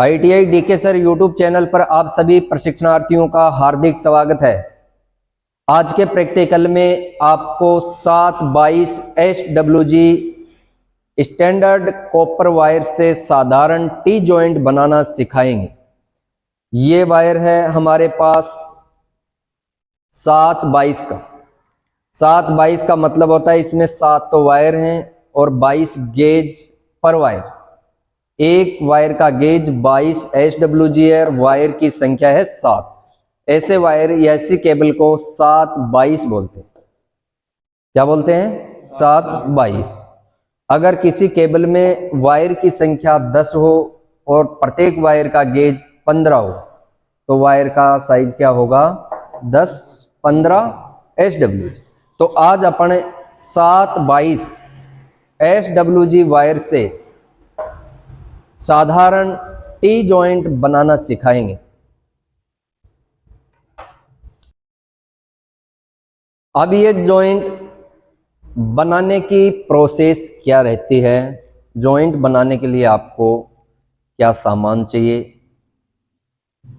ITI DK sir YouTube channel पर आप सभी प्रशिक्षणार्थियों का हार्दिक स्वागत है। आज के प्रैक्टिकल में आपको 722 SWG स्टैंडर्ड कॉपर वायर से साधारण टी जॉइंट बनाना सिखाएंगे। ये वायर है हमारे पास 722 का। 722 का मतलब होता है इसमें 7 तो वायर हैं और 22 गेज पर वायर। एक वायर का गेज 22 SWG है और वायर की संख्या है 7। ऐसे वायर या ऐसी केबल को 722 बोलते हैं। क्या बोलते हैं? 722। अगर किसी केबल में वायर की संख्या 10 हो और प्रत्येक वायर का गेज 15 हो तो वायर का साइज क्या होगा? 10-15 SWG। तो आज अपन 722 SWG वायर से साधारण टी जॉइंट बनाना सिखाएंगे। अब ये जॉइंट बनाने की प्रोसेस क्या रहती है? जॉइंट बनाने के लिए आपको क्या सामान चाहिए,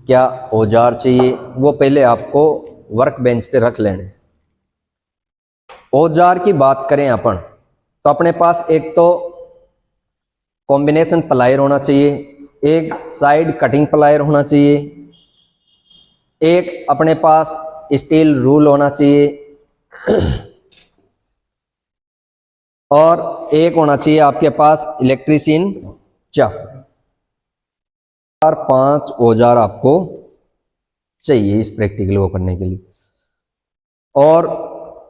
क्या औजार चाहिए, वो पहले आपको वर्क बेंच पे रख लेने। औजार की बात करें अपन तो अपने पास एक तो कॉम्बिनेशन प्लायर होना चाहिए, एक साइड कटिंग प्लायर होना चाहिए, एक अपने पास स्टील रूल होना चाहिए और एक होना चाहिए आपके पास इलेक्ट्रीशियन चाकू। 4-5 औजार आपको चाहिए इस प्रैक्टिकल को करने के लिए। और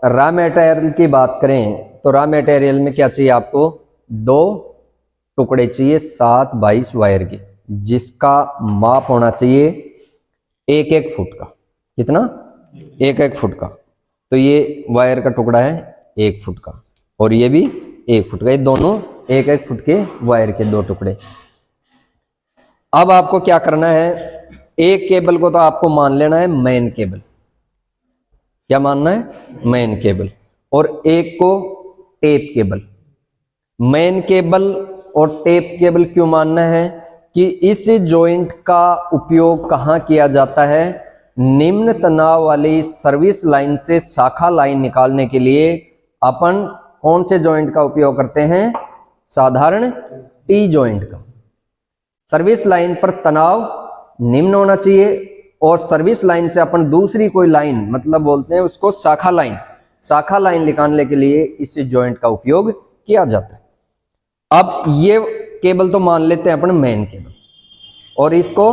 रॉ मटेरियल की बात करें तो रॉ मटेरियल में क्या चाहिए आपको? 2 टुकड़े चाहिए 722 वायर के, जिसका माप होना चाहिए 1-1 फुट का। कितना? 1-1 फुट का। तो ये वायर का टुकड़ा है 1 फुट का और ये भी 1 फुट का। ये दोनों 1-1 फुट के वायर के 2 टुकड़े। अब आपको क्या करना है? एक केबल को तो आपको मान लेना है मेन केबल। क्या मानना है? Main cable. और एक को टेप केबल। मेन केबल और टेप केबल क्यों मानना है? कि इस जॉइंट का उपयोग कहां किया जाता है? निम्न तनाव वाली सर्विस लाइन से शाखा लाइन निकालने के लिए अपन कौन से जॉइंट का उपयोग करते हैं? साधारण टी जॉइंट का। सर्विस लाइन पर तनाव निम्न होना चाहिए और सर्विस लाइन से अपन दूसरी कोई लाइन, मतलब बोलते हैं उसको शाखा लाइन, शाखा लाइन निकालने के लिए इस जॉइंट का उपयोग किया जाता है। अब ये केबल तो मान लेते हैं अपन मेन केबल और इसको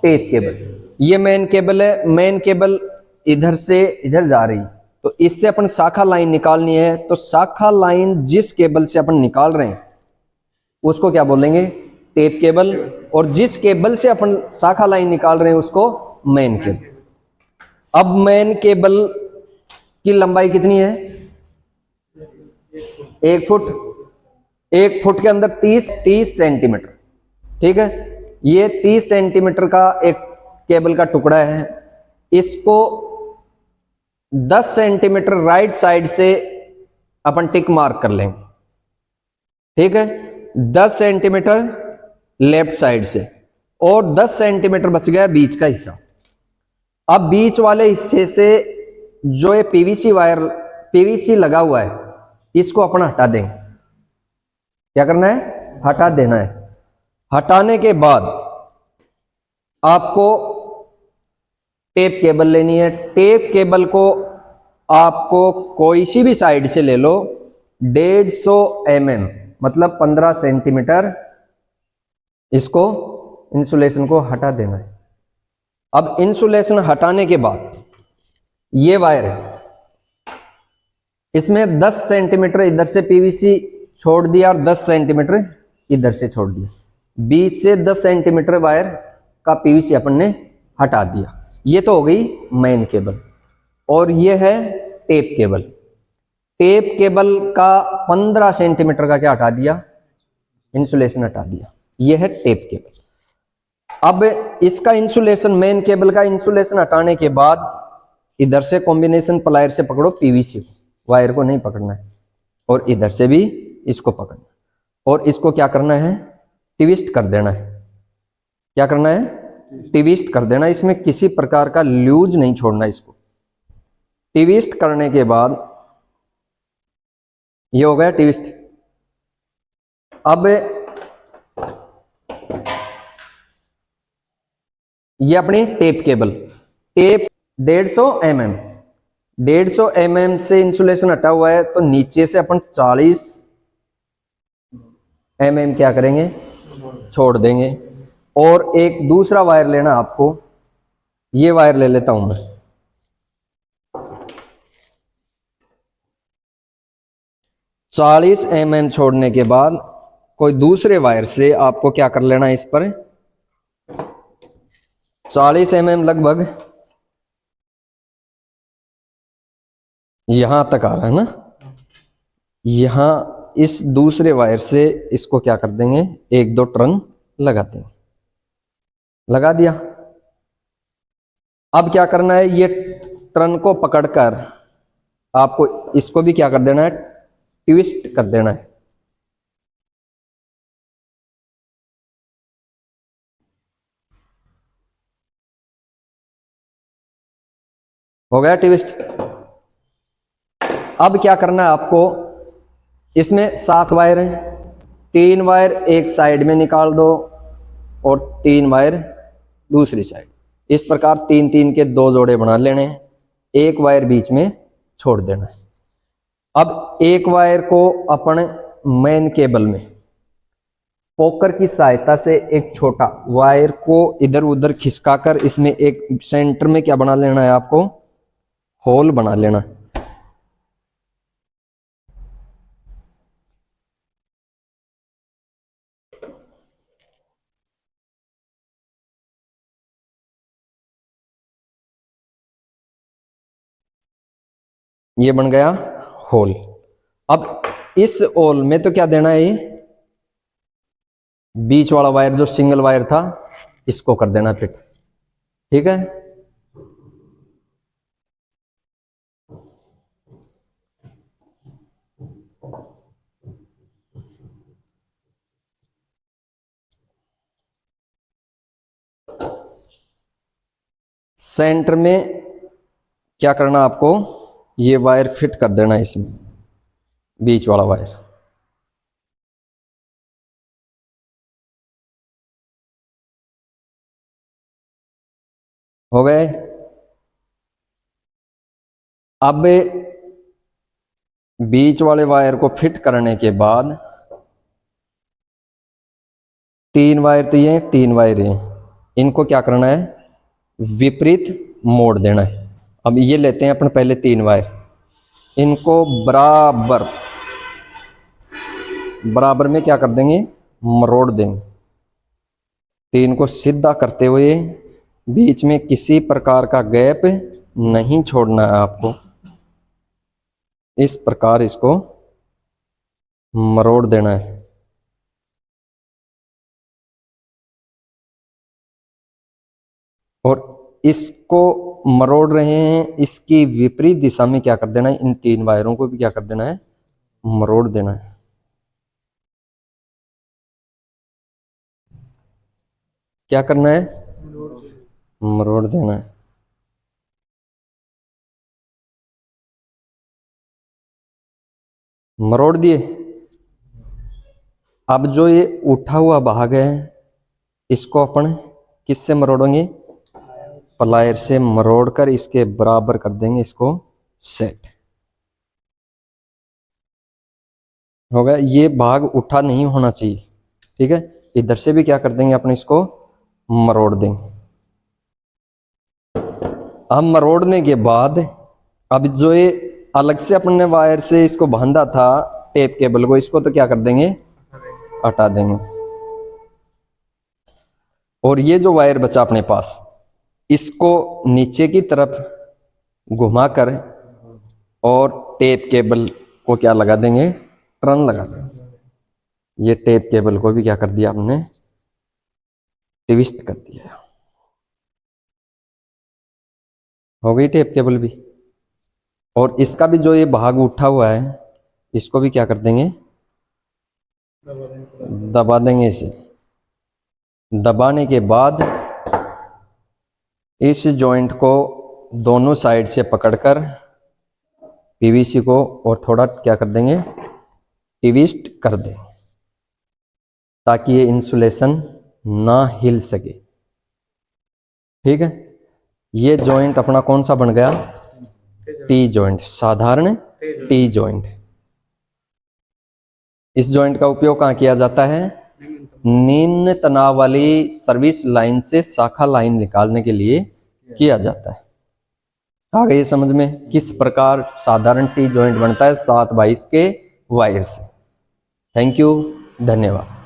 टेप केबल। ये मेन केबल है। मेन केबल इधर से इधर जा रही है तो इससे अपन शाखा लाइन निकालनी है। तो शाखा लाइन जिस केबल से अपन निकाल रहे हैं उसको क्या बोलेंगे? Tape cable. और जिस केबल से अपन शाखा लाइन निकाल रहे हैं उसको मेन केबल। अब मेन केबल की लंबाई कितनी है? 1 फुट। 1 फुट के अंदर 30 सेंटीमीटर। ठीक है, ये 30 सेंटीमीटर का एक केबल का टुकड़ा है। इसको 10 सेंटीमीटर राइट साइड से अपन टिक मार्क कर लेंगे। ठीक है, 10 सेंटीमीटर लेफ्ट साइड से और 10 सेंटीमीटर बच गया बीच का हिस्सा। अब बीच वाले हिस्से से जो ये पीवीसी वायर, पीवीसी लगा हुआ है, इसको अपन हटा देंगे। क्या करना है? हटा देना है। हटाने के बाद आपको टेप केबल लेनी है। टेप केबल को आपको कोई सी भी साइड से ले लो। 150 mm मतलब 15 सेंटीमीटर इसको इंसुलेशन को हटा देना है। अब इंसुलेशन हटाने के बाद ये वायर है, इसमें 10 सेंटीमीटर इधर से पीवीसी छोड़ दिया और 10 सेंटीमीटर इधर से छोड़ दिया। बीच से 10 सेंटीमीटर वायर का पीवीसी अपन ने हटा दिया। ये तो हो गई मेन केबल। और ये है टेप केबल। टेप केबल का 15 सेंटीमीटर का क्या हटा दिया? इंसुलेशन हटा दिया। ये है टेप केबल। अब इसका इंसुलेशन, मेन केबल का इंसुलेशन हटाने के बाद इधर से कॉम्बिनेशन प्लायर से पकड़ो पीवीसी को, वायर को नहीं पकड़ना है। और इधर से भी इसको पकड़ना और इसको क्या करना है? ट्विस्ट कर देना है। क्या करना है, ट्विस्ट कर देना, इसमें किसी प्रकार का लूज नहीं छोड़ना। इसको ट्विस्ट करने के बाद ये हो गया ट्विस्ट। अब ये अपनी tape cable, tape 150 mm, 150 mm से इंसुलेशन हटा हुआ है, तो नीचे से अपन 40 mm क्या करेंगे, छोड़ देंगे। और एक दूसरा वायर लेना आपको, ये वायर ले लेता हूं मैं, चालीस mm छोड़ने के बाद कोई दूसरे वायर से आपको क्या कर लेना है, इस पर 40 mm लगभग यहां तक आ रहा है ना, यहां इस दूसरे वायर से इसको क्या कर देंगे, एक दो टर्न लगा देंगे। लगा दिया। अब क्या करना है, ये टर्न को पकड़कर आपको इसको भी क्या कर देना है, ट्विस्ट कर देना है। हो गया ट्विस्ट। अब क्या करना है आपको, इसमें 7 वायर हैं, 3 वायर एक साइड में निकाल दो और 3 वायर दूसरी साइड। इस प्रकार 3-3 के 2 जोड़े बना लेने हैं, एक वायर बीच में छोड़ देना है। अब एक वायर को अपन मेन केबल में पोकर की सहायता से एक छोटा वायर को इधर उधर खिसकाकर इसमें एक सेंटर में क्या बना लेना है, आपको होल बना लेना। ये बन गया होल। अब इस होल में तो क्या देना है, ये बीच वाला वायर जो सिंगल वायर था इसको कर देना फिट। ठीक है, सेंटर में क्या करना आपको, ये वायर फिट कर देना इसमें, बीच वाला वायर। हो गए। अब बीच वाले वायर को फिट करने के बाद 3 वायर तो ये 3 वायर हैं, इनको क्या करना है, विपरीत मोड़ देना है। अब ये लेते हैं अपन पहले 3 वायर, इनको बराबर बराबर में क्या कर देंगे, मरोड़ देंगे। 3 को सीधा करते हुए बीच में किसी प्रकार का गैप नहीं छोड़ना है आपको, इस प्रकार इसको मरोड़ देना है। और इसको मरोड़ रहे हैं, इसकी विपरीत दिशा में क्या कर देना है, इन 3 वायरों को भी क्या कर देना है, मरोड़ देना है। क्या करना है, मरोड़ देना है। मरोड़ दिए। अब जो ये उठा हुआ भाग है इसको अपन किससे मरोड़ेंगे, प्लायर से मरोड़ कर इसके बराबर कर देंगे, इसको सेट। हो गया। ये भाग उठा नहीं होना चाहिए। ठीक है, इधर से भी क्या कर देंगे, अपन इसको मरोड़ देंगे। अब मरोड़ने के बाद अब जो ये अलग से अपन ने वायर से इसको बांधा था टेप केबल को, इसको तो क्या कर देंगे, हटा देंगे। और ये जो वायर बचा अपने पास, इसको नीचे की तरफ घुमाकर और टेप केबल को क्या लगा देंगे, टर्न लगा देंगे। ये टेप केबल को भी क्या कर दिया हमने, ट्विस्ट कर दिया। हो गई टेप केबल भी। और इसका भी जो ये भाग उठा हुआ है इसको भी क्या कर देंगे, दबा देंगे इसे। दबाने के बाद इस जॉइंट को दोनों साइड से पकड़कर पीवीसी को और थोड़ा क्या कर देंगे, ट्विस्ट कर देंगे ताकि ये इंसुलेशन ना हिल सके। ठीक है, ये जॉइंट अपना कौन सा बन गया, टी जॉइंट, साधारण टी जॉइंट। इस जॉइंट का उपयोग कहाँ किया जाता है, निम्न तनाव वाली सर्विस लाइन से शाखा लाइन निकालने के लिए किया जाता है। आ गई समझ में किस प्रकार साधारण टी जॉइंट बनता है 7/22 के वायर से। थैंक यू, धन्यवाद।